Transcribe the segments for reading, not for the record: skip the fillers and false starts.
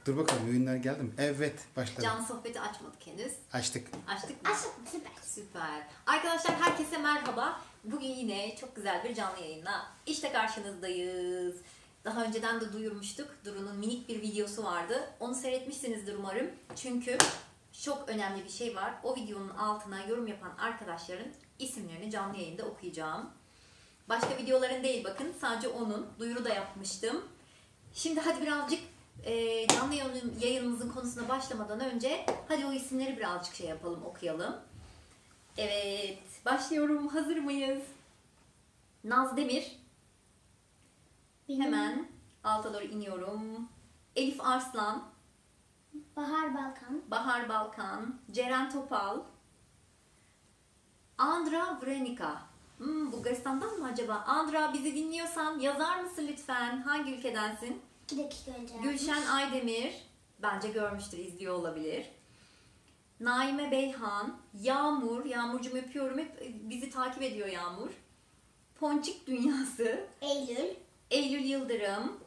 Dur bakalım, oyunlar geldi mi? Evet, başladı. Canlı sohbeti açmadık henüz. Açtık. Açtık mı? Açtık, süper. Süper. Arkadaşlar herkese merhaba. Bugün yine çok güzel bir canlı yayınla işte karşınızdayız. Daha önceden de duyurmuştuk. Duru'nun minik bir videosu vardı. Onu seyretmişsinizdir umarım. Çünkü çok önemli bir şey var. O videonun altına yorum yapan arkadaşların isimlerini canlı yayında okuyacağım. Başka videoların değil bakın. Sadece onun. Duyuru da yapmıştım. Şimdi hadi birazcık canlı yayınımızın konusuna başlamadan önce hadi o isimleri birazcık şey yapalım, okuyalım. Evet, başlıyorum. Hazır mıyız? Naz Demir. Benim. Hemen alta doğru iniyorum. Elif Arslan. Bahar Balkan. Bahar Balkan. Ceren Topal. Andra Vrenica. Bulgaristan'dan mı acaba? Andra, bizi dinliyorsan yazar mısın lütfen? Hangi ülkedensin? 2 dakika önce Gülşen Aydemir. Bence görmüştür, izliyor olabilir. Naime Beyhan. Yağmur. Yağmurcuğum öpüyorum. Hep bizi takip ediyor Yağmur. Ponçik Dünyası. Eylül. Eylül Yıldırım.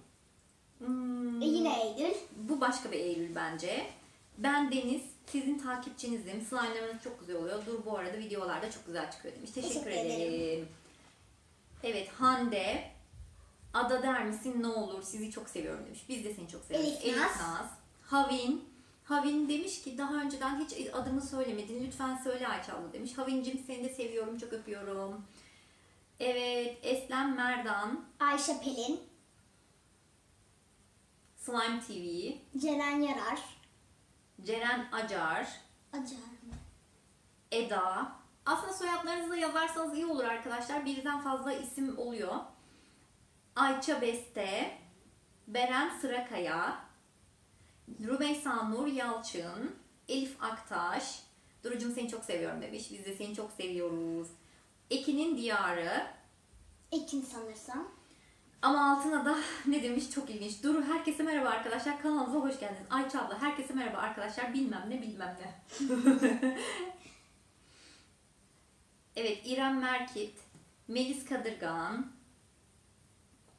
Yine Eylül. Bu başka bir Eylül bence. Ben Deniz. Sizin takipçinizim. Slime'larınız çok güzel oluyor. Dur, bu arada videolarda çok güzel çıkıyor demiş. Teşekkür ederim. Evet, Hande. Ada der misin ne olur, sizi çok seviyorum demiş. Biz de seni çok seviyoruz. Elif Naz. Havin. Havin demiş ki daha önceden hiç adımı söylemedin. Lütfen söyle Ayça abla demiş. Havincim, seni de seviyorum, çok öpüyorum. Evet, Eslem Merdan. Ayşe Pelin. Slime TV. Ceren Yarar. Ceren Acar. Acar mı? Eda. Aslında soyadlarınızı da yazarsanız iyi olur arkadaşlar. Birden fazla isim oluyor. Ayça Beste. Beren Sırakaya. Rümeysa Nur Yalçın. Elif Aktaş. Durucum, seni çok seviyorum demiş. Biz de seni çok seviyoruz. Ekin'in Diyarı. Ekin sanırsam. Ama altına da ne demiş, çok ilginç. Duru, herkese merhaba arkadaşlar, kanalımıza hoş geldiniz. Ayça abla, herkese merhaba arkadaşlar, bilmem ne bilmem ne. Evet, İrem Merkit. Melis Kadırgan.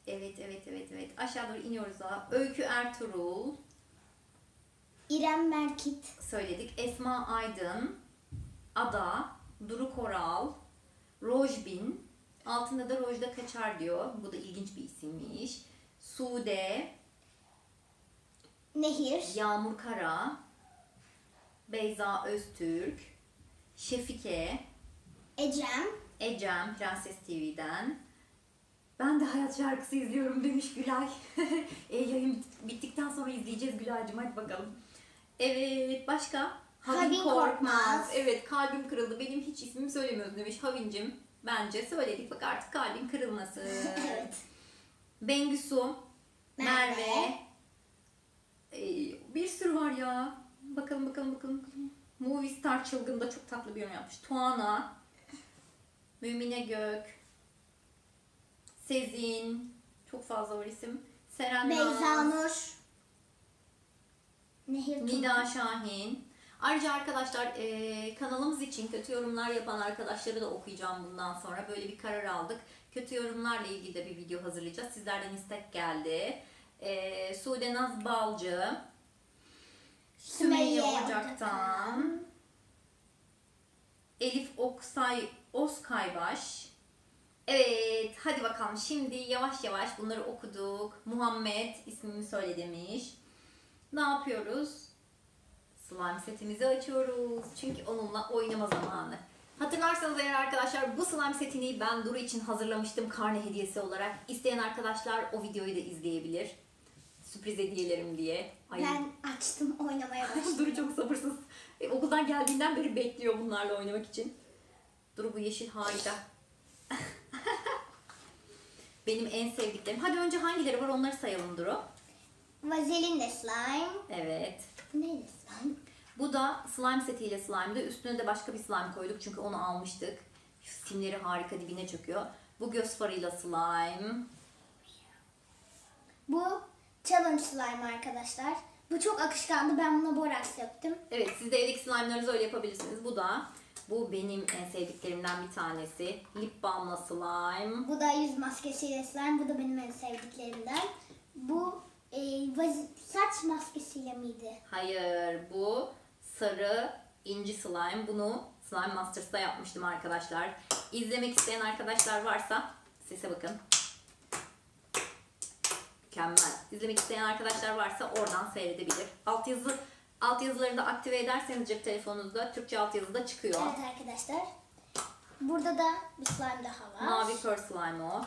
Evet. Aşağı doğru iniyoruz daha. Öykü Ertuğrul. İrem Merkit. Söyledik. Esma Aydın. Ada. Duru Koral. Rojbin. Altında da Rojda Kaçar diyor. Bu da ilginç bir isimmiş. Sude. Nehir. Yağmur Kara. Beyza Öztürk. Şefike. Ecem. Prenses TV'den. Ben de Hayat Şarkısı izliyorum demiş Gülay. Yayın bittikten sonra izleyeceğiz Gülay'cığım, hadi bakalım. Evet, başka? Havin Korkmaz. Evet, kalbim kırıldı. Benim hiç ismimi söylemiyorsun demiş Havincim. Bence söyledik, bak artık kalbin kırılmasın. Evet. Bengisu. Merve. Merve. Bir sürü var ya. Bakalım. Movie Star Çılgın'da çok tatlı bir yorum yapmış. Tuana. Mümine Gök. Sezin. Çok fazla var isim. Seren Beyza Naz. Nur. Nehir Nida Şahin. Ayrıca arkadaşlar kanalımız için kötü yorumlar yapan arkadaşları da okuyacağım bundan sonra. Böyle bir karar aldık. Kötü yorumlarla ilgili de bir video hazırlayacağız. Sizlerden istek geldi. Sude Naz Balcı. Sümeyye Ocak'tan. Elif Oskaybaş. Evet, hadi bakalım. Şimdi yavaş yavaş bunları okuduk. Muhammed ismimi söyle demiş. Ne yapıyoruz? Slime setimizi açıyoruz. Çünkü onunla oynama zamanı. Hatırlarsanız eğer arkadaşlar, bu slime setini ben Duru için hazırlamıştım karne hediyesi olarak. İsteyen arkadaşlar o videoyu da izleyebilir. Sürpriz hediyelerim diye. Ay. Ben açtım, oynamaya başladım. Duru çok sabırsız. Okuldan geldiğinden beri bekliyor bunlarla oynamak için. Duru, bu yeşil harika. Benim en sevdiklerim. Hadi önce hangileri var onları sayalım Duru. Vazelin de slime. Evet. Neydi slime? Bu da slime setiyle slime'dı. Üstüne de başka bir slime koyduk çünkü onu almıştık. Simleri harika, dibine çöküyor. Bu göz farıyla slime. Bu challenge slime arkadaşlar. Bu çok akışkandı. Ben buna boraks döktüm. Evet, siz de evdeki slime'larınızı öyle yapabilirsiniz. Bu benim en sevdiklerimden bir tanesi. Lip balmla slime. Bu da yüz maskesiyle slime. Bu da benim en sevdiklerimden. Bu saç saç maskesiyle miydi? Hayır, bu sarı inci slime. Bunu Slime Masters'ta yapmıştım arkadaşlar. İzlemek isteyen arkadaşlar varsa sese bakın. Mükemmel. İzlemek isteyen arkadaşlar varsa oradan seyredebilir. Altyazıları da aktive ederseniz cep telefonunuzda Türkçe altyazı da çıkıyor. Evet arkadaşlar. Burada da bir slime daha var. Mavi kör slime o.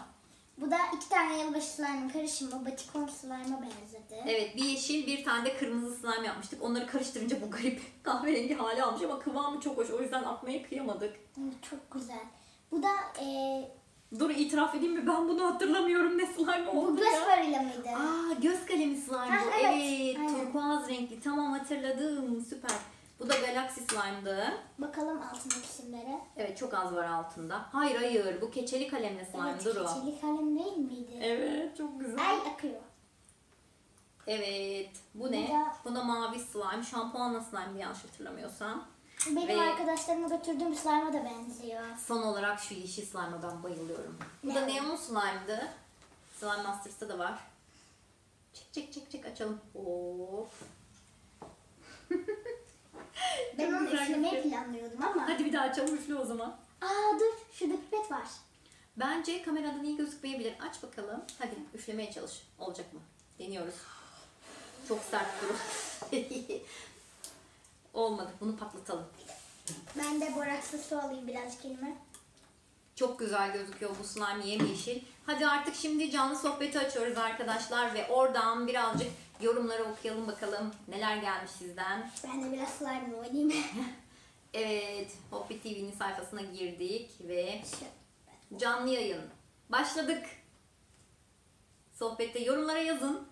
Bu da 2 tane yılbaşı slime'ın karışımı. Batikon slime'a benzedi. Evet, bir yeşil bir tane de kırmızı slime yapmıştık. Onları karıştırınca bu garip kahverengi hali almış ama kıvamı çok hoş. O yüzden atmaya kıyamadık. Çok güzel. Bu da Dur, itiraf edeyim mi? Ben bunu hatırlamıyorum. Ne slime bu oldu göz ya? farıyla mıydı? Aa, göz kalemi slime Ha, bu. evet, Evet, aynen. turkuaz renkli. Tamam, hatırladım. Süper. Bu da Galaxy slime'dı. Bakalım altındaki isimlere. Evet, çok az var altında. Hayır. Bu keçeli kalemli slime. Evet, Dur o. keçeli kalem değil miydi? Evet, çok güzel. Ay akıyor. Evet. Bu Bu ne? da- Bu da mavi slime. Şampuanla slime yanlış hatırlamıyorsam. Benim Ve- arkadaşlarıma götürdüğüm slime'a da benziyor. Son olarak şu yeşil slime'a ben bayılıyorum. Bu Ne da o? neon slime'dı. Slime Masters'ta da var. Çek açalım. Of. Ben Çok onu güzel üflemeyi gözüküyor. planlıyordum ama. Hadi bir daha açalım, üfle o zaman. Aa dur, şurada pipet var. Bence kameradan iyi gözükmeyebilir. Aç bakalım. Hadi üflemeye çalış. Olacak mı? Deniyoruz. Çok sert durum. Olmadı. Bunu patlatalım. Ben de borakslı su alayım birazcık elime. Çok güzel gözüküyor bu slime, yemyeşil. Hadi artık şimdi canlı sohbeti açıyoruz arkadaşlar ve oradan birazcık yorumları okuyalım bakalım neler gelmiş sizden. Ben de biraz slime oynayayım. Evet, Hoppy TV'nin sayfasına girdik ve canlı yayın. Başladık. Sohbette yorumlara yazın.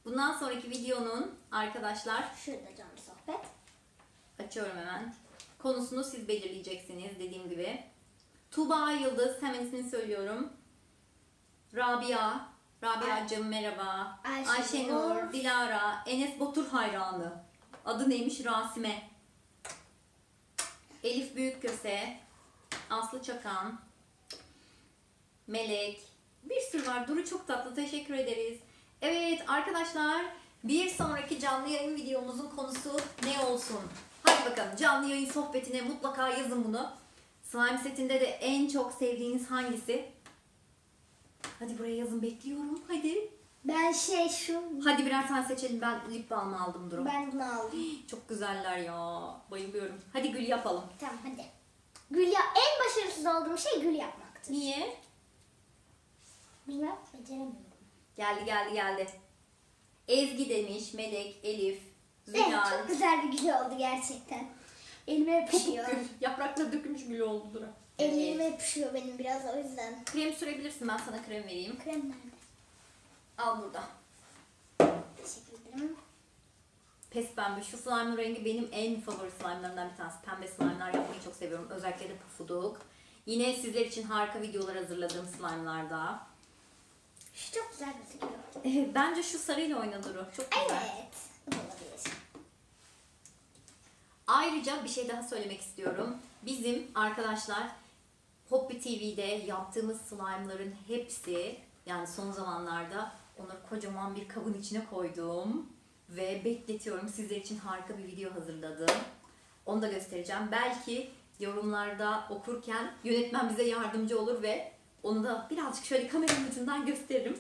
Bundan sonraki videonun arkadaşlar, Şurada canlı sohbet. açıyorum hemen. Konusunu siz belirleyeceksiniz dediğim gibi. Tuğba Yıldız, hemen ismini söylüyorum. Rabia'cığım merhaba. Ayşenur, Dilara, Enes Batur hayranı. Adı neymiş? Rasime. Elif Büyükköse, Aslı Çakan, Melek. Bir sürü var. Duru çok tatlı. Teşekkür ederiz. Evet arkadaşlar, bir sonraki canlı yayın videomuzun konusu ne olsun? Hadi bakalım, canlı yayın sohbetine mutlaka yazın bunu. Slime setinde de en çok sevdiğiniz hangisi? Hadi buraya yazın, bekliyorum. Hadi. Ben şu. Hadi birer tane seçelim. Ben lip balm aldım Duru. Ben bunu aldım. Çok güzeller ya. Bayılıyorum. Hadi gül yapalım. Tamam hadi. En başarısız olduğum şey gül yapmaktır. Niye? Bilmem, beceremiyorum. Geldi. Ezgi demiş, Melek, Elif, Evet, Zülal. çok güzel bir gül oldu gerçekten. Elime yapışıyor. Gül. Yaprakla dökülmüş gül oldu Duru. Elime yapışıyor benim biraz o yüzden. Krem sürebilirsin. Ben sana krem vereyim. Krem nerede? Al burada. Teşekkür ederim. Pes pembe. Şu slime rengi benim en favori slime'larımdan bir tanesi. Pembe slime'lar yapmayı çok seviyorum. Özellikle de pufuduk. Yine sizler için harika videolar hazırladığım slime'larda. Şu çok güzel gözüküyor. Bence şu sarıyla oyna Duru. Çok güzel. Evet. Bu da olabilir. Ayrıca bir şey daha söylemek istiyorum. Bizim arkadaşlar Hoppy TV'de yaptığımız slime'ların hepsi, yani son zamanlarda onları kocaman bir kabın içine koydum ve bekletiyorum. Sizler için harika bir video hazırladım. Onu da göstereceğim. Belki yorumlarda okurken yönetmen bize yardımcı olur ve onu da birazcık şöyle kameranın ucundan gösteririm.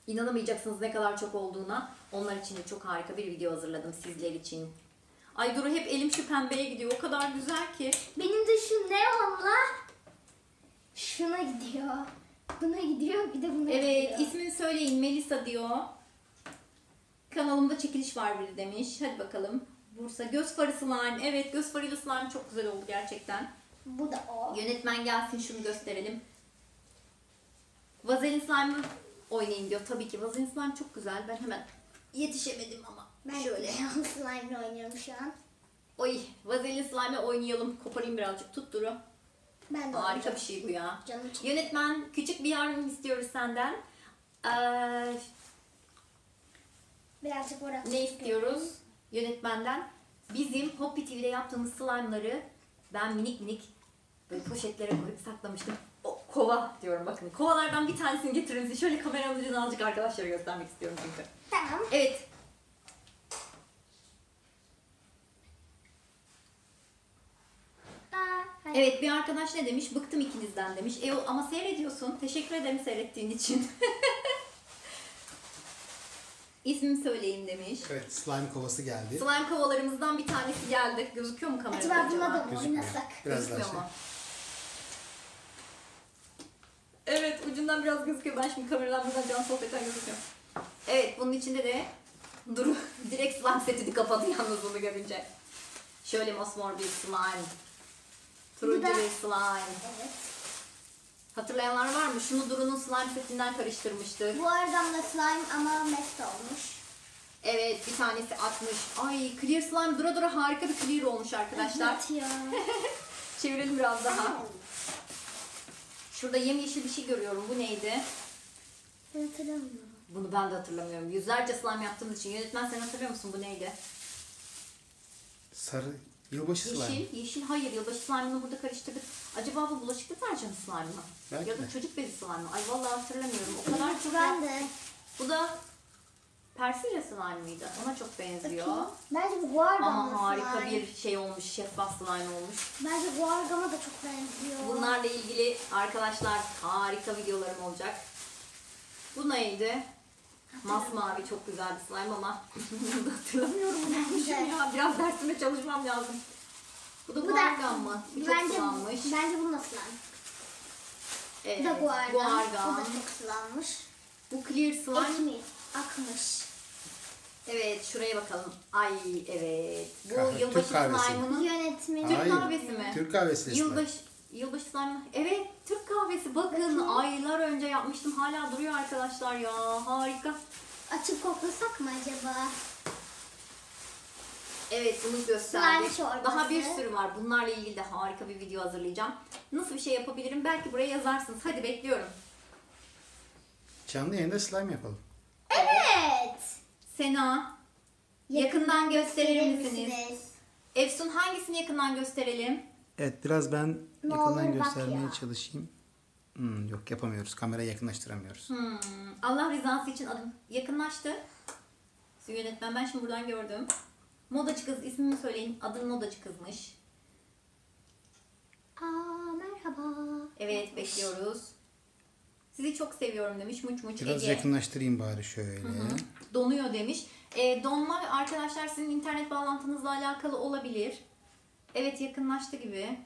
İnanamayacaksınız ne kadar çok olduğuna. Onlar için de çok harika bir video hazırladım sizler için. Ay Duru, hep elim şu pembeye gidiyor. O kadar güzel ki. Benim de şu neonla şuna gidiyor. Buna gidiyor bir de buna Evet, gidiyor. ismini söyleyin. Melisa diyor. Kanalımda çekiliş var biri demiş. Hadi bakalım. Bursa göz farı slime. Evet, göz farıyla slime çok güzel oldu gerçekten. Bu da o. Yönetmen gelsin, şunu gösterelim. Vazelin slime'ı oynayın diyor. Tabii ki vazelin slime çok güzel. Ben hemen yetişemedim ama. Ben Şöyle. neon slime'la oynuyorum şu an. Oy, vazelin slime'ı oynayalım. Koparayım birazcık. Tut Duru. Ben de Harika oynayacağım. bir şey bu ya. Canım çok. Yönetmen, küçük bir yardım istiyoruz senden. Birazcık uğraştık. Ne istiyoruz yönetmenden? Bizim Hoppy TV'de yaptığımız slime'ları ben minik minik böyle poşetlere koyup saklamıştım. O kova diyorum, bakın. Kovalardan bir tanesini getirin. Şöyle kameranın ucunu azıcık arkadaşlara göstermek istiyorum çünkü. Tamam. Evet. Evet, bir arkadaş ne demiş? Bıktım ikinizden demiş. Ama seyrediyorsun. Teşekkür ederim seyrettiğin için. İsmimi söyleyin demiş. Evet, slime kovası geldi. Slime kovalarımızdan bir tanesi geldi. Gözüküyor mu kamerada Acaba bununla da mı Gözükmüyor. oynasak? Biraz daha Gözükmüyor şey. mu? Evet, ucundan biraz gözüküyor. Ben şimdi kameradan buradan can sohbetten gözüküyor. Evet, bunun içinde de Duru direkt slime setini kapadı yalnız bunu görünce. Şöyle mosmor bir slime. Turuncu Bu da- bir slime. Evet. Hatırlayanlar var mı? Şunu Duru'nun slime setinden karıştırmıştı. Bu arada slime ama mest olmuş. Evet, bir tanesi atmış. Ay, clear slime dura dura harika bir clear olmuş arkadaşlar. Evet ya. Çevirelim biraz daha. Şurada yemyeşil bir şey görüyorum. Bu neydi? Ben hatırlamıyorum. Bunu ben de hatırlamıyorum. Yüzlerce slime yaptığımız için. Yönetmen sen hatırlıyor musun? Bu neydi? Sarı yılbaşı slime. Yeşil. Hayır, yılbaşı slime'ını burada karıştırdık. Acaba bu bulaşık deterjanı slime mı? Belki Ya da de. çocuk bezi slime mı? Ay vallahi hatırlamıyorum. O kadar çok Ben de. Bu da Persilya slime mıydı? Ona çok benziyor. Bakayım. Bence bu guargama Ama harika slime. bir şey olmuş. Şeffaf slime olmuş. Bence guargama da çok benziyor. Bunlarla ilgili arkadaşlar harika videolarım olacak. Bu neydi? Masmavi çok güzel bir slime ama bunu da hatırlamıyorum. Unutmuşum ya. Biraz dersime çalışmam lazım. Bu da Bu guargan mı? Bu çok bence, sulanmış. bence bu nasıl slime? Evet, Bu da guargan. guargan. Bu da çok sulanmış. Bu clear slime. Ekmiş. Akmış. Evet, şuraya bakalım. Ay evet. Bu Kahve, yılbaşı Türk kahvesi. slime'ının Yönetmeni. Türk Hayır, kahvesi mi? Türk kahvesi slime. Yılbaşı slime. Evet, Türk kahvesi. Bakın aylar önce yapmıştım. Hala duruyor arkadaşlar ya. Harika. Açıp koklasak mı acaba? Evet, bunu gösterdik. Slime çorbası. Daha bir sürü var. Bunlarla ilgili de harika bir video hazırlayacağım. Nasıl bir şey yapabilirim? Belki buraya yazarsınız. Hadi bekliyorum. Canlı yayında slime yapalım. Evet. Sena, yakından gösterir misiniz? Efsun hangisini yakından gösterelim? Evet, biraz ben Ne yakından olur bak göstermeye ya. çalışayım. Yok, yapamıyoruz. Kamerayı yakınlaştıramıyoruz. Allah rızası için adım yakınlaştı. Yönetmen ben şimdi buradan gördüm. Modacı kız ismini söyleyin. Adın modacı kızmış. Merhaba. Evet bekliyoruz. Sizi çok seviyorum demiş. Muç muç Biraz Ece. yakınlaştırayım bari şöyle. Donuyor demiş. Donma arkadaşlar sizin internet bağlantınızla alakalı olabilir. Evet yakınlaştı gibi.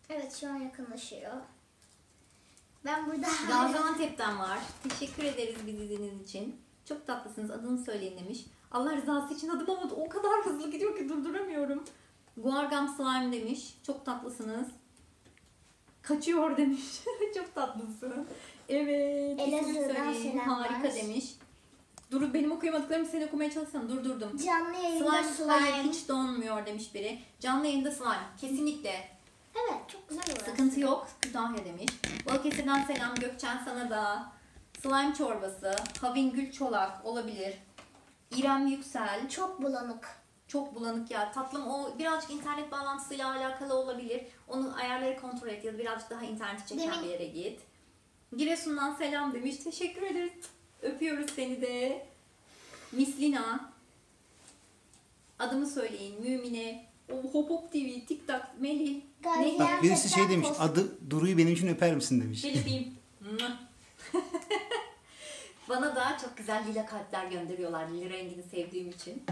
Evet şu an yakınlaşıyor. Ben burada Gaziantep'ten var. Teşekkür ederiz bizi izlediğiniz için. Çok tatlısınız. Adını söyleyin demiş. Allah rızası için adım ama o kadar hızlı gidiyor ki durduramıyorum. Guargam slime demiş. Çok tatlısınız. Kaçıyor demiş. Çok tatlısın. Evet. ismini Elazığ'dan söyleyin. selamlar. Harika demiş. Dur benim okuyamadıklarımı sen okumaya çalışsana. Durdurdum. canlı yayında Slime, slime. hayır hiç donmuyor demiş biri. Canlı yayında slime. Kesinlikle. Evet çok güzel orası. Sıkıntı yok. Kütahya demiş. Balıkesir'den selam Gökçen sana da. Slime çorbası. Havin Gül Çolak olabilir. İrem Yüksel. Çok bulanık. Çok bulanık ya. Tatlım o birazcık internet bağlantısıyla alakalı olabilir. Onun ayarları kontrol et ya da birazcık daha interneti çeken Demin- bir yere git. Giresun'dan selam demiş. Teşekkür ederiz. Öpüyoruz seni de. Mislina. Adımı söyleyin. Mümine. Hop Hop TV, TikTok, Melih. Ne? Bak birisi şey demiş. Adı Duru'yu benim için öper misin demiş. Filipin. Bana da çok güzel lila kalpler gönderiyorlar. Lila rengini sevdiğim için.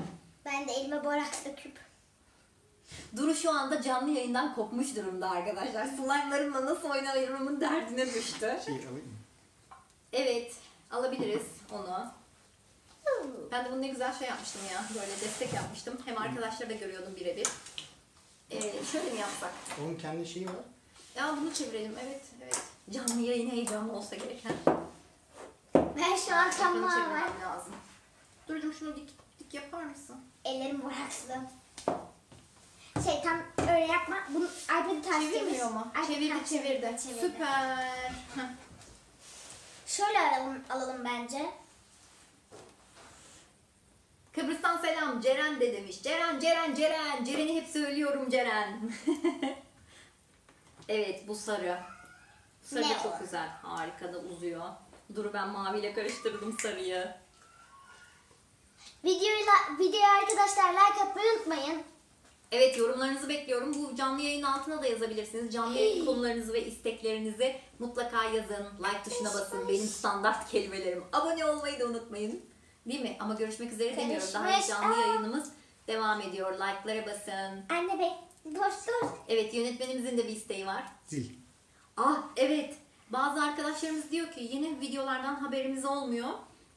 Ben de elime boraks döküp. Duru şu anda canlı yayından kopmuş durumda arkadaşlar. Slime'larımla nasıl oynarımın derdine düştü. Şey alayım mı? Evet, alabiliriz onu. Ben de bunu ne güzel şey yapmıştım ya. Böyle destek yapmıştım. Hem arkadaşlar da görüyordum birebir. Şöyle mi yapsak? Onun kendi şeyi var. Ya bunu çevirelim. Evet, evet. Canlı yayın heyecanlı olsa gereken. Ben şu an Ekranı tamamen çevirmem lazım. Duru'cum şunu dik yapar mısın? ellerim borakslı. Şey tam öyle yapma. Bunu iPad'i ters Çevirmiyor mu? Çevirdi. Süper. Heh. Şöyle alalım bence. Kıbrıs'tan selam. Ceren de demiş. Ceren. Ceren'i hep söylüyorum Ceren. Evet bu sarı. Sarı Ne çok o? güzel. Harika da uzuyor. Dur ben maviyle karıştırdım sarıyı. Videoya arkadaşlar like atmayı unutmayın. Evet, yorumlarınızı bekliyorum. Bu canlı yayın altına da yazabilirsiniz. Canlı yayın konularınızı ve isteklerinizi mutlaka yazın. Like tuşuna basın. Benim standart kelimelerim. Abone olmayı da unutmayın. Değil mi? Ama görüşmek üzere demiyorum. Daha canlı yayınımız devam ediyor. Like'lara basın. Anne bek. Dur. Evet, yönetmenimizin de bir isteği var. Zil. Evet. Bazı arkadaşlarımız diyor ki yeni videolardan haberimiz olmuyor.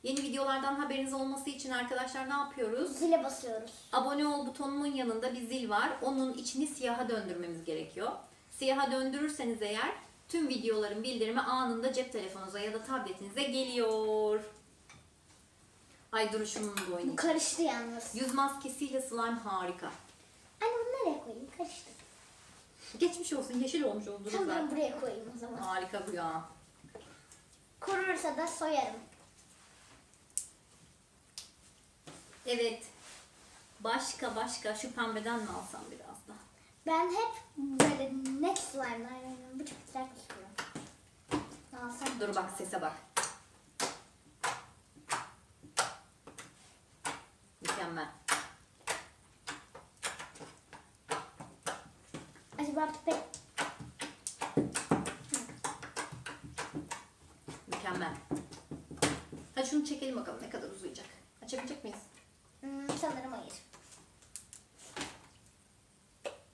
Yeni videolardan haberiniz olması için arkadaşlar ne yapıyoruz? Zile basıyoruz. Abone ol butonunun yanında bir zil var. Onun içini siyaha döndürmemiz gerekiyor. Siyaha döndürürseniz eğer tüm videoların bildirimi anında cep telefonunuza ya da tabletinize geliyor. Ay duruşumunu da Bu oynayacağım. karıştı yalnız. Yüz maskesiyle slime harika. Anne bunu nereye koyayım? Karıştı. Geçmiş olsun, yeşil olmuş oldu Tamam ben zaten. buraya koyayım o zaman. Harika bu ya. Kurursa da soyarım. Evet. Başka şu pembeden mi alsam biraz da? Ben hep böyle net slime'lar oynuyorum. Bu çok güzel gözüküyor. Alsam Dur bak, sese bak. Mükemmel. acaba pipet Mükemmel. Hadi şunu çekelim bakalım ne kadar uzayacak. Açabilecek miyiz? sanırım hayır.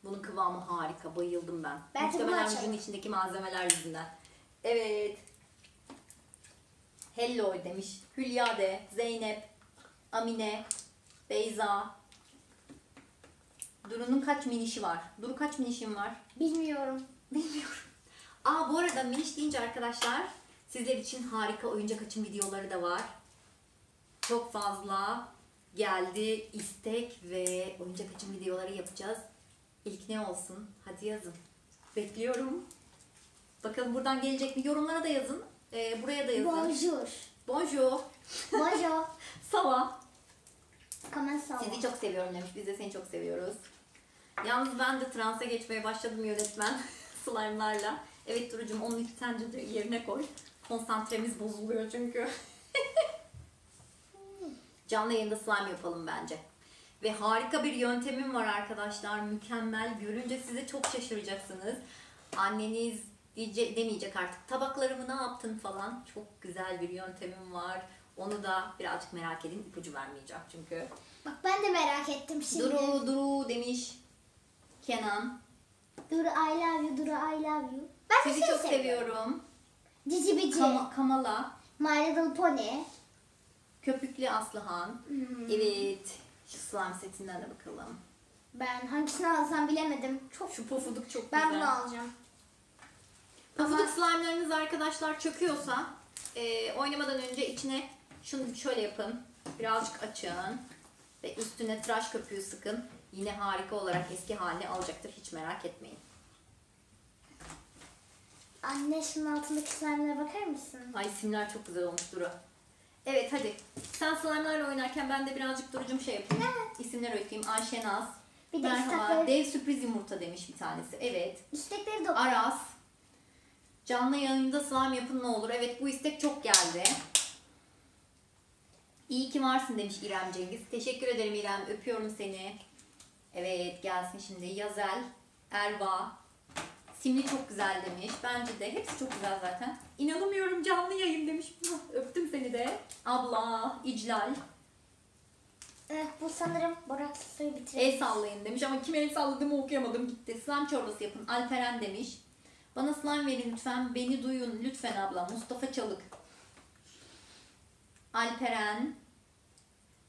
Bunun kıvamı harika. Bayıldım ben. Bence bunu Muhtemelen açalım. vücudun içindeki malzemeler yüzünden. Evet. Hello demiş. Hülya de, Zeynep, Amine, Beyza. Duru'nun kaç minişi var? Duru kaç minişin var? Bilmiyorum. Bilmiyorum. Bu arada miniş deyince arkadaşlar sizler için harika oyuncak açım videoları da var. Çok fazla geldi istek ve oyuncak açım videoları yapacağız. İlk ne olsun? Hadi yazın. Bekliyorum. Bakalım buradan gelecek mi? Yorumlara da yazın. Buraya da yazın. Bonjour. Bonjour. Bonjour. Sava. Comment ça va? Sizi çok seviyorum demiş. Biz de seni çok seviyoruz. Yalnız ben de transa geçmeye başladım yönetmen slime'larla. Evet Duru'cum onu sence de yerine koy. Konsantremiz bozuluyor çünkü. Canlı yayında slime yapalım bence. Ve harika bir yöntemim var arkadaşlar. Mükemmel. Görünce size çok şaşıracaksınız. Anneniz demeyecek artık. Tabaklarımı ne yaptın falan. Çok güzel bir yöntemim var. Onu da birazcık merak edin. İpucu vermeyeceğim çünkü. Bak ben de merak ettim şimdi. Duru demiş. Kenan. Duru I love you, Duru I love you. Ben de Sizi seni çok seviyorum. seviyorum. Cici Bici. Kamala. My Little Pony. Köpüklü Aslıhan. Evet. Şu slime setinden de bakalım. Ben hangisini alsam bilemedim. Çok. Şu pofuduk çok Ben güzel. bunu alacağım. Pofuduk slime'larınız arkadaşlar çöküyorsa oynamadan önce içine şunu şöyle yapın. Birazcık açın. Ve üstüne tıraş köpüğü sıkın. Yine harika olarak eski halini alacaktır. Hiç merak etmeyin. Anne şunun altındaki slime'lara bakar mısın? Ay simler çok güzel olmuş Duru. Evet hadi. Sen slime'larla oynarken ben de birazcık Duru'cum şey yapayım. İsimler öykeyim. Ayşe Naz. Bir de Merhaba. istekleri, Dev sürpriz yumurta demiş bir tanesi. Evet. istekleri de oku. Aras. Canlı yayında slime yapın ne olur. Evet bu istek çok geldi. İyi ki varsın demiş İrem Cengiz. Teşekkür ederim İrem. Öpüyorum seni. Evet gelsin şimdi. Yazel. Erva. Simli çok güzel demiş. Bence de. Hepsi çok güzel zaten. İnanamıyorum canlı yayın demiş. Öptüm seni de. Abla. İclal. Bu sanırım Borak suyu bitirir. El sallayın demiş ama kime el salladığımı okuyamadım gitti. Slime çorbası yapın. Alperen demiş. Bana slime verin lütfen. Beni duyun lütfen abla. Mustafa Çalık. Alperen.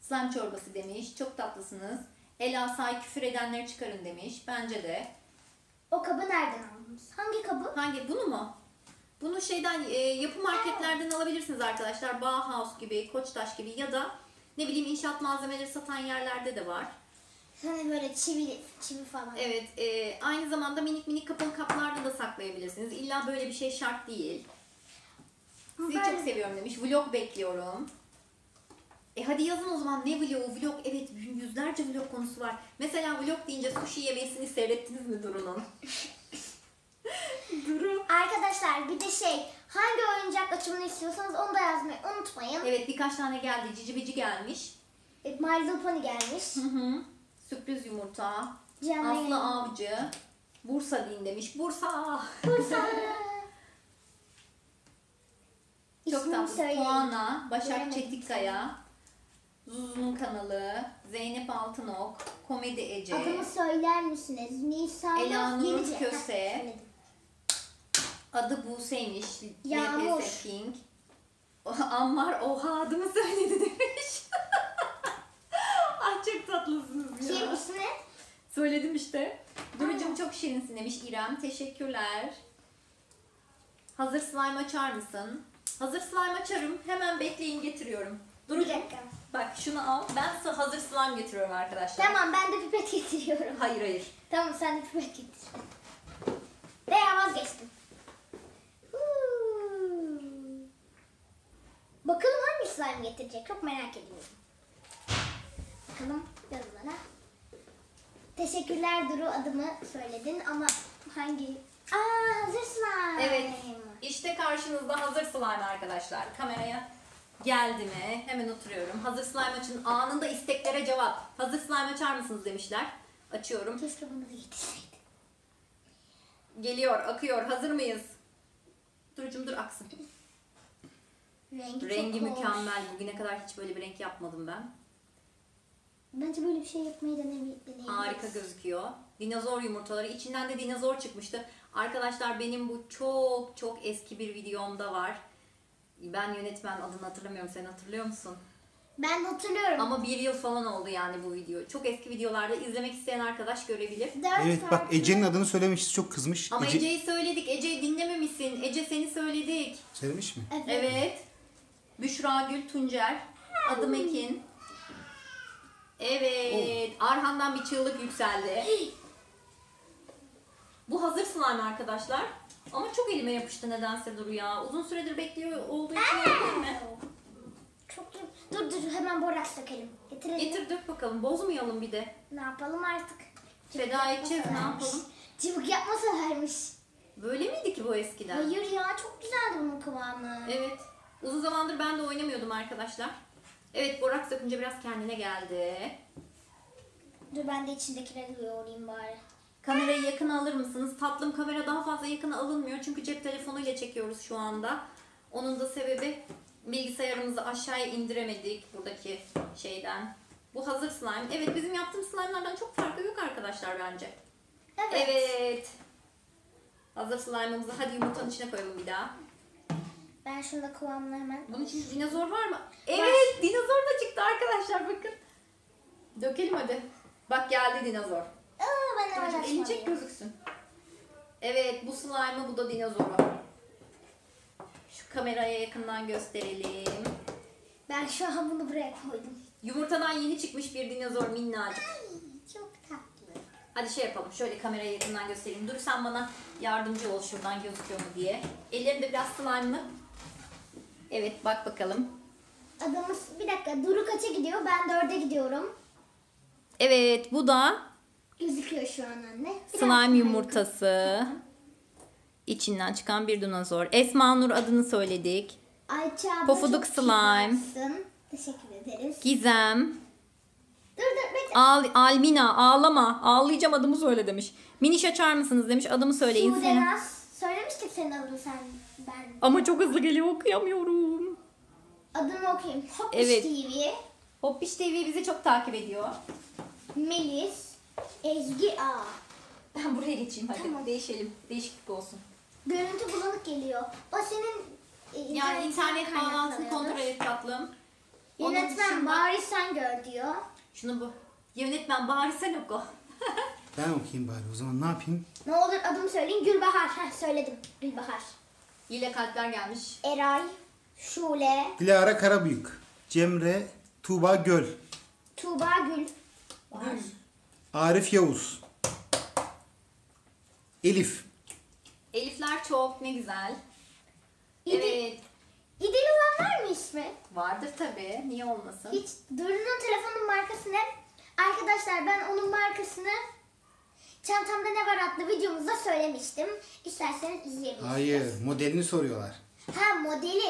Slime çorbası demiş. Çok tatlısınız. Ela say küfür edenleri çıkarın demiş. Bence de. O kabı nereden aldınız? Hangi kabı? Hangi? Bunu mu? Bunu şeyden yapı marketlerden alabilirsiniz arkadaşlar. Bauhaus gibi, Koçtaş gibi ya da ne bileyim inşaat malzemeleri satan yerlerde de var. Hani böyle çivi falan. Evet, aynı zamanda minik minik kapalı kaplarda da saklayabilirsiniz. İlla böyle bir şey şart değil. Sizi Ben- çok seviyorum demiş. Vlog bekliyorum. Hadi yazın o zaman ne vlogu? Vlog evet yüzlerce vlog konusu var. Mesela vlog deyince sushi yemesini seyrettiniz mi Duru'nun? Duru. Arkadaşlar bir de hangi oyuncak açımını istiyorsanız onu da yazmayı unutmayın. Evet birkaç tane geldi. Cici Bici gelmiş. My Little Pony gelmiş. Hı hı. Sürpriz yumurta. Canlı Aslı yayın. Avcı. Bursa deyin demiş. Bursa. Bursa. Çok İsmini tatlı. söyleyin. Tuana, Başak Göremedim. Çetikkaya, Zuzu'nun kanalı, Zeynep Altınok, Komedi Ece, Adımı söyler misiniz? Nisan Elanur Yenice. Köse. Heh, söyledim. adı Buse'ymiş, Yağmur. LPS Pink, Ammar oha adımı söyledi demiş. Ay çok tatlısınız ya. Kim ismi? Söyledim işte. Durucum çok şirinsin demiş İrem. Teşekkürler. Hazır slime açar mısın? Hazır slime açarım. Hemen bekleyin getiriyorum. Bir Durucum dakika. bak şunu al. Ben size hazır slime getiriyorum arkadaşlar. Tamam ben de pipet getiriyorum. Hayır hayır. Tamam sen de pipet getir. Veya vazgeçtim. Huu. Bakalım hangi slime getirecek? Çok merak ediyorum. Bakalım yorumlara. Teşekkürler Duru, adımı söyledin ama hangi? Aa, hazır slime. Evet. İşte karşınızda hazır slime arkadaşlar. Kameraya geldi mi? Hemen oturuyorum. Hazır slime açın. Anında isteklere cevap. Hazır slime açar mısınız demişler. Açıyorum. Keşke bunu da getirseydin. Geliyor, akıyor. Hazır mıyız? Durucum dur aksın. Rengi çok hoş. mükemmel. Bugüne kadar hiç böyle bir renk yapmadım ben. Bence böyle bir şey yapmayı deneyebiliriz. Harika gözüküyor. Dinozor yumurtaları. İçinden de dinozor çıkmıştı. Arkadaşlar benim bu çok çok eski bir videomda var. Ben yönetmen adını hatırlamıyorum. Sen hatırlıyor musun? Ben hatırlıyorum. Ama bir yıl falan oldu yani bu video. Çok eski videolarda izlemek isteyen arkadaş görebilir. Evet bak Ece'nin adını söylemişiz, çok kızmış. Ama Ece... Ece'yi söyledik. Ece'yi dinlememişsin. Ece seni söyledik. Söylemiş mi? Evet. Büşra Gül Tuncer. Adım Ekin. Evet. Arhan'dan bir çığlık yükseldi. Bu hazır slime arkadaşlar. Ama çok elime yapıştı nedense Duru ya. Uzun süredir bekliyor olduğu için yapayım mı? Çok dur hemen boraks dökelim. Getirelim. Getir dök bakalım. Bozmayalım bir de. Ne yapalım artık? Feda edeceğiz ne yapalım? Cıvık yapmasalarmış. Böyle miydi ki bu eskiden? Hayır ya çok güzeldi bunun kıvamı. Evet. Uzun zamandır ben de oynamıyordum arkadaşlar. Evet Borak sakınca biraz kendine geldi. Dur ben de içindekileri yoğurayım bari. Kamerayı yakına alır mısınız? Tatlım kamera daha fazla yakına alınmıyor. Çünkü cep telefonuyla çekiyoruz şu anda. Onun da sebebi bilgisayarımızı aşağıya indiremedik buradaki şeyden. Bu hazır slime. Evet bizim yaptığımız slime'lardan çok farkı yok arkadaşlar bence. Evet. Evet. Hazır slime'ımızı hadi yumurtanın içine koyalım bir daha. Ben şunda kıvamını hemen... Bunun için dinozor var mı? Evet dinozor da çıktı arkadaşlar bakın. Dökelim hadi. Bak geldi dinozor. Aa, ben hemen Elini çek açmalıyım. gözüksün. Evet bu slime'ı bu da dinozoru. Şu kameraya yakından gösterelim. Ben şu an bunu buraya koydum. Yumurtadan yeni çıkmış bir dinozor minnacık. Ay, çok tatlı. Hadi şey yapalım şöyle kameraya yakından göstereyim. Dur sen bana yardımcı ol şuradan gözüküyor mu diye. Ellerimde biraz slime'lı. Evet bak bakalım. Adamız bir dakika Duru kaça gidiyor? Ben 4'e gidiyorum. Evet bu da Gözüküyor şu an anne. Biraz slime daha yumurtası. İçinden çıkan bir dinozor. Esma Nur adını söyledik. Ayça abla Pofuduk çok slime. kibarsın. Teşekkür ederiz. Gizem. Dur bekle. Almina ağlama. Ağlayacağım adımı söyle demiş. Miniş açar mısınız demiş. Adımı söyleyin. Sude Naz. Söylemiştik senin adını sen. Ben. Ama çok hızlı geliyor okuyamıyorum. Adını okuyayım. Hoppiş Evet. TV. Hoppiş TV bizi çok takip ediyor. Melis. Ezgi A. Ben buraya geçeyim hadi. Tamam. Değişelim. Değişiklik olsun. Görüntü bulanık geliyor. O senin Yani internet bağlantısını kaynaklanıyordur. kontrol et tatlım. Onun Yönetmen dışında- bari sen gör diyor. Şunu bu. Yönetmen bari sen oku. Ben okuyayım bari o zaman, ne yapayım? Ne olur adımı söyleyin. Gülbahar. Heh, söyledim. Gülbahar. Yine kalpler gelmiş. Eray. Şule. Dilara Karabıyık, Cemre, Tuğba Göl, Tuğba Gül. Gül. Arif Yavuz, Elif, Elifler çok ne güzel. İdil, Evet. İdil olan var mı ismi? Vardır tabii. Niye olmasın? Hiç Duru'nun telefonun markası ne? Arkadaşlar ben onun markasını Çantamda Ne Var adlı videomuzda söylemiştim. İsterseniz izleyebilirsiniz. hayır, modelini soruyorlar. Ha modeli.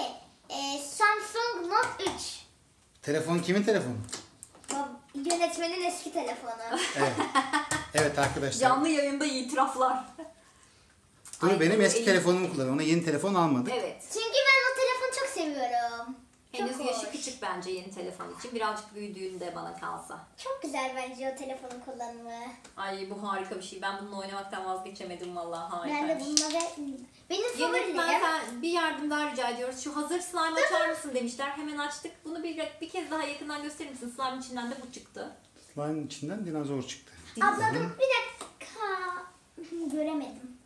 Samsung Note 3. Telefon kimin telefonu? Yönetmenin eski telefonu. Evet. Evet arkadaşlar. Canlı yayında itiraflar. Duru Ay, benim Duru eski elim- telefonumu kullanıyor. Ona yeni telefon almadık. Evet. Çünkü ben o telefonu çok seviyorum. Henüz Çok yaşı hoş. küçük bence yeni telefon için. Birazcık büyüdüğünde bana kalsa. Çok güzel bence o telefonun kullanımı. Ay bu harika bir şey. Ben bununla oynamaktan vazgeçemedim vallahi Ben de harikaymış. bunları... Benim Yönetmen favorilerim... sen bir yardım daha rica ediyoruz. Şu hazır slime açar mısın demişler. Hemen açtık. Bunu bir kez daha yakından gösterir misin? Slime içinden de bu çıktı. Slime'ın içinden dinozor çıktı. Abla dur bir dakika. Göremedim.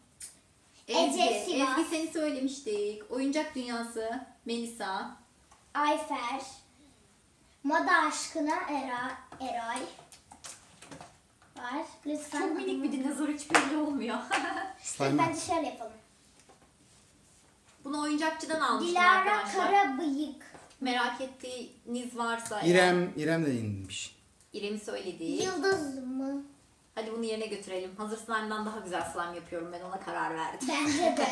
Ezgi, Ece Sivas. Ezgi seni söylemiştik. Oyuncak Dünyası, Melisa. Ayfer. Moda aşkına Eray. Var. Lütfen. Çok minik bir dinozor hiç belli olmuyor. Slime. Bence şöyle yapalım. Bunu oyuncakçıdan almıştım Dilara arkadaşlar. Karabıyık. Merak ettiğiniz varsa İrem de inmiş. İrem'i söyledi. Yıldız mı? Hadi bunu yerine götürelim. Hazır slime'dan daha güzel slime yapıyorum ben ona karar verdim. Bence de.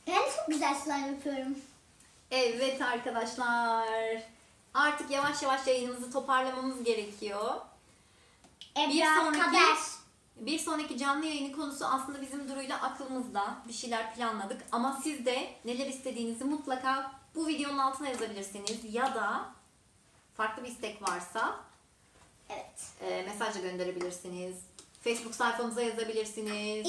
Ben çok güzel slime yapıyorum. Evet arkadaşlar. Artık yavaş yavaş yayınımızı toparlamamız gerekiyor. Bir sonraki canlı yayının konusu aslında bizim Duru'yla aklımızda. Bir şeyler planladık. Ama siz de neler istediğinizi mutlaka bu videonun altına yazabilirsiniz. Ya da farklı bir istek varsa Evet. mesajla gönderebilirsiniz. Facebook sayfamıza yazabilirsiniz.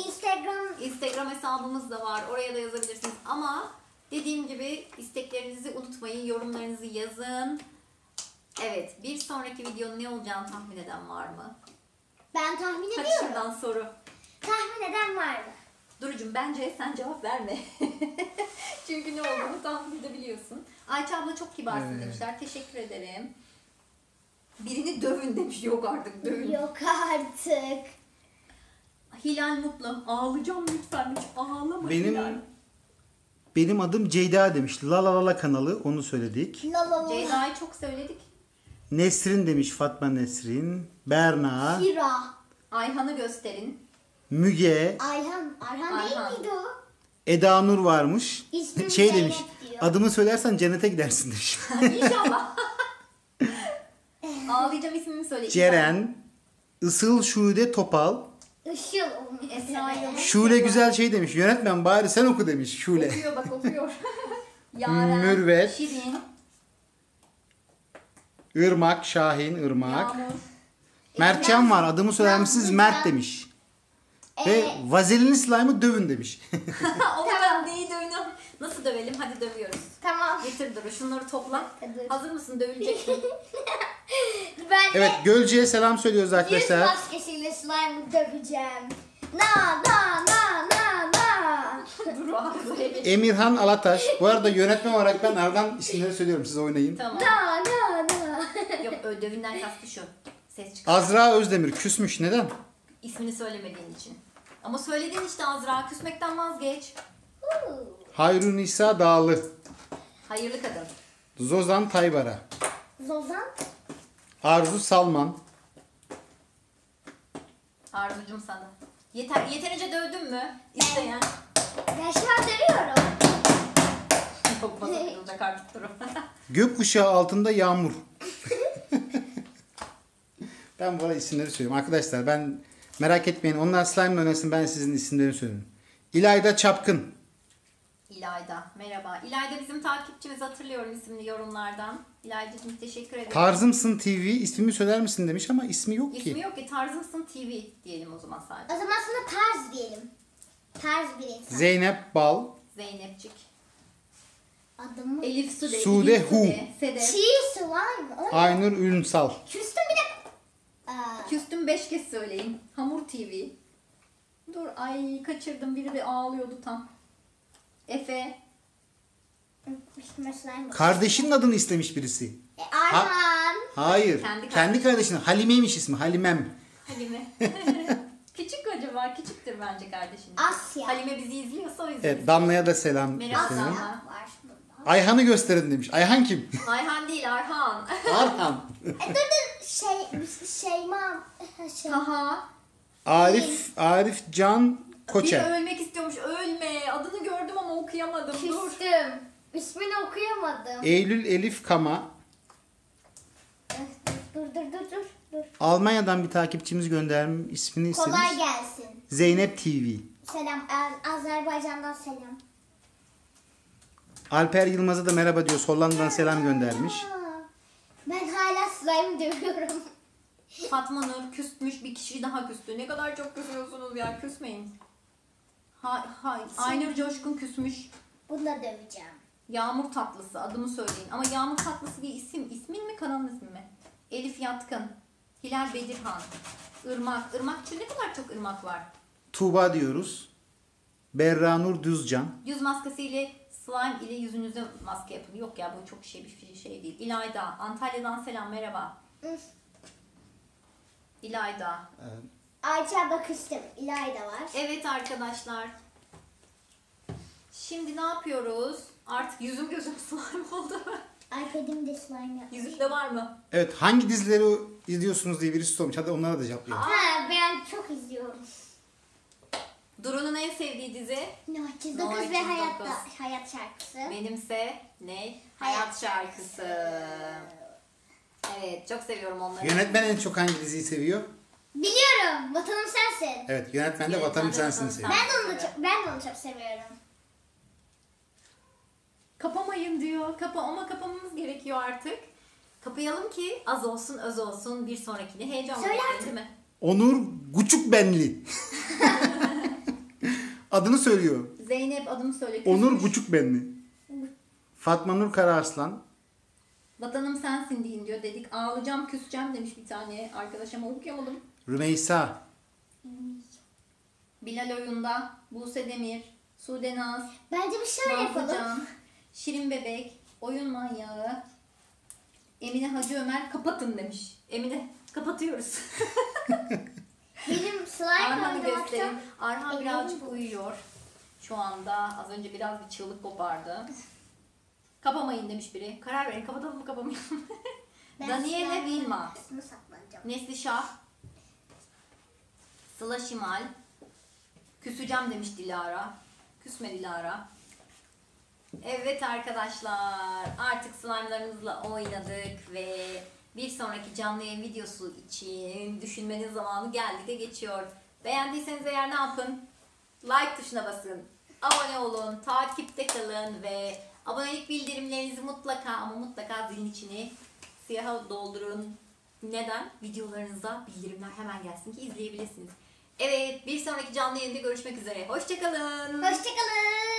Instagram hesabımız da var. Oraya da yazabilirsiniz. Ama dediğim gibi isteklerinizi unutmayın. Yorumlarınızı yazın. Evet. Bir sonraki videonun ne olacağını tahmin eden var mı? ben tahmin Hadi ediyorum. şuradan soru. Tahmin eden var mı? Duru'cum bence sen cevap verme. Çünkü ne olduğunu tahmin edebiliyorsun. Ayça abla çok kibarsın Evet. demişler. Teşekkür ederim. Birini dövün demiş. Yok artık dövün. Yok artık. Hilal Mutlu. Ağlayacağım lütfen. Hiç ağlama Hilal. Benim adım Ceyda demiş. La La La La kanalı, onu söyledik. La la la. Ceyda'yı çok söyledik. Nesrin demiş, Fatma Nesrin. Berna. Hira. Ayhan'ı gösterin. Müge. Arhan Ayhan. değil miydi o? Eda Nur varmış. İsmim Şey Zeynep demiş. diyor. Adımı söylersen cennete gidersin demiş. İnşallah. Ağlayacağım ismimi söyle. Ceren. Isıl Şude Topal. Işıl olmuş. Esra Yıldız. Şule güzel şey demiş. Yönetmen bari sen oku demiş Şule. Okuyor bak okuyor. Yaren. Mürvet. Şirin. Irmak, Şahin, Irmak. Yağmur. Mertcan var. Adımı söyler misiniz? Nazlı Mert Can. demiş. Ve vazelini slime'ı dövün demiş. Oğlum neyi dövüyorum? Nasıl dövelim? Hadi dövüyoruz. Tamam. Getir Duru. Şunları topla. Hadi. Hazır mısın? Dövüleceksin. Ben de Evet, Gölcü'ye selam söylüyoruz yüz arkadaşlar. maskesiyle slime'ı döveceğim. Na. Duru ağzına geç. Emirhan Alataş. Bu arada yönetmen olarak ben aradan isimleri söylüyorum. Siz oynayın. Tamam. Na. Yok dövünden kastı şu. Ses çıkar. Azra Özdemir küsmüş. Neden? İsmini söylemediğin için. Ama söyledin işte Azra. Küsmekten vazgeç. Hayrun İsa Dağlı. Hayırlı kadın. Zozan Taybara. Zozan. Arzu Salman. Arzucum sana. Yeterince dövdün mü? İsteyen. Ben şu an dövüyorum. Çok fazla kırılacak artık Duru. Gökkuşağı altında yağmur. Ben bu arada isimleri söylüyorum. Arkadaşlar ben merak etmeyin. Onlar slime oynasın, ben sizin isimlerini söylüyorum. İlayda Çapkın. İlayda. Merhaba. İlayda bizim takipçimiz, hatırlıyorum isimli yorumlardan. İlayda'cığım teşekkür ederim. Tarzımsın TV ismimi söyler misin demiş ama ismi yok İsmi ki. yok ki. Tarzımsın TV diyelim o zaman sadece. O zaman sana tarz diyelim. Tarz bir insan. Zeynep Bal. Zeynepcik. Adımı. Elif Sude. Sude Elif Hu. Sedef. Çiğ slime. O ne? Aynur Ünsal. Küstüm bir de. Aa, Küstüm 5 kez söyleyin. Hamur TV. Dur ay kaçırdım. Biri de ağlıyordu tam. Efe. üstüme slime bak. Kardeşinin adını istemiş birisi. Arhan. Hayır. Kendi kardeşinin. Halime'ymiş ismi. Halimem. Halime. Küçük acaba? Küçüktür bence kardeşim. Asya. Halime bizi izliyorsa o yüzden. Evet, Damla'ya da selam Merhaba. gösterelim. Asya. Var burada. Ayhan'ı gösterin demiş. Ayhan kim? Ayhan değil Arhan. Arhan. Dur Şeyma. Taha. Arif Can Biri Koçer. ölmek istiyormuş. Ölme. Adını gördüm ama okuyamadım. Dur. Küstüm. İsmini okuyamadım. Eylül Elif Kama. Dur Dur. Almanya'dan bir takipçimiz göndermiş. İsmini istemiş. Kolay gelsin. Zeynep TV. Selam. Azerbaycan'dan selam. Alper Yılmaz'a da merhaba diyor. Hollanda'dan selam göndermiş. Ben hala slime diyorum. Fatma Nur küsmüş, bir kişi daha küstü. Ne kadar çok küsüyorsunuz ya, küsmeyin. Aynur Coşkun küsmüş. Bunu da döveceğim. Yağmur Tatlısı, adımı söyleyin. Ama Yağmur Tatlısı bir isim. İsmin mi, kanalın ismi mi? Elif Yatkın, Hilal Bedirhan, Irmak. Irmakçı, ne kadar çok ırmak var. Tuğba diyoruz. Berranur Düzcan. Yüz maskesiyle, slime ile yüzünüze maske yapın. Yok ya, bu çok bir şey değil. İlayda, Antalya'dan selam, merhaba. İlayda. Ayça bakıştım. İlayda var. Evet arkadaşlar. Şimdi ne yapıyoruz? Artık yüzüm gözüm slime oldu. iPad'im de slime yapmış. Yüzümde var mı? Evet, hangi dizileri izliyorsunuz diye birisi sormuş. Hadi onlara da cevaplayalım. Ha, ben çok izliyorum. Duru'nun en sevdiği dizi No 309 No ve 309. hayat şarkısı. benimse ne? Hayat şarkısı. Evet, çok seviyorum onları. Yönetmen en çok hangi diziyi seviyor? Biliyorum. Vatanım sensin. Evet, yönetmen de Yönetmen Vatanım de Sensin Vatanım seviyor. Ben de onu çok seviyorum. Kapamayın diyor. Ama kapamamız gerekiyor artık. Kapayalım ki az olsun öz olsun, bir sonrakini heyecanla Söyle bekleyin, artık. değil mi? Onur Guçukbenli. Adını söylüyor. Zeynep, adımı söyle. Onur küsmüş. Guçukbenli. Fatma Nur Kararslan. Vatanım sensin deyin diyor. Dedik ağlayacağım küseceğim demiş bir tane arkadaş ama okuyamadım. Rümeysa. Bilal Oyunda, Buse Demir, Sude Naz, Bence bir şöyle yapalım. Nazlıcan, Şirin Bebek, Oyun Manyağı, Emine Hacı Ömer kapatın demiş. Emine kapatıyoruz. Benim slime Arhan'ı oynamakta gösterin. Arhan Emin birazcık misin? uyuyor. Şu anda az önce biraz bir çığlık kopardı. Kapamayın demiş biri. Karar verin, kapatalım mı kapamayalım mı? Ben Daniele slime Vilma, oynamasını saklanacağım. Neslişah, Sıla Şimal, küseceğim demiş Dilara. Küsme Dilara. Evet arkadaşlar, artık slime'larımızla oynadık ve bir sonraki canlı yayın videosu için düşünmenin zamanı geldi de geçiyor. Beğendiyseniz eğer ne yapın? Like tuşuna basın, abone olun, takipte kalın ve abonelik bildirimlerinizi mutlaka zilin içini siyaha doldurun. Neden? Videolarınıza bildirimler hemen gelsin ki izleyebilirsiniz. Evet, bir sonraki canlı yayında görüşmek üzere. Hoşçakalın. Hoşçakalın.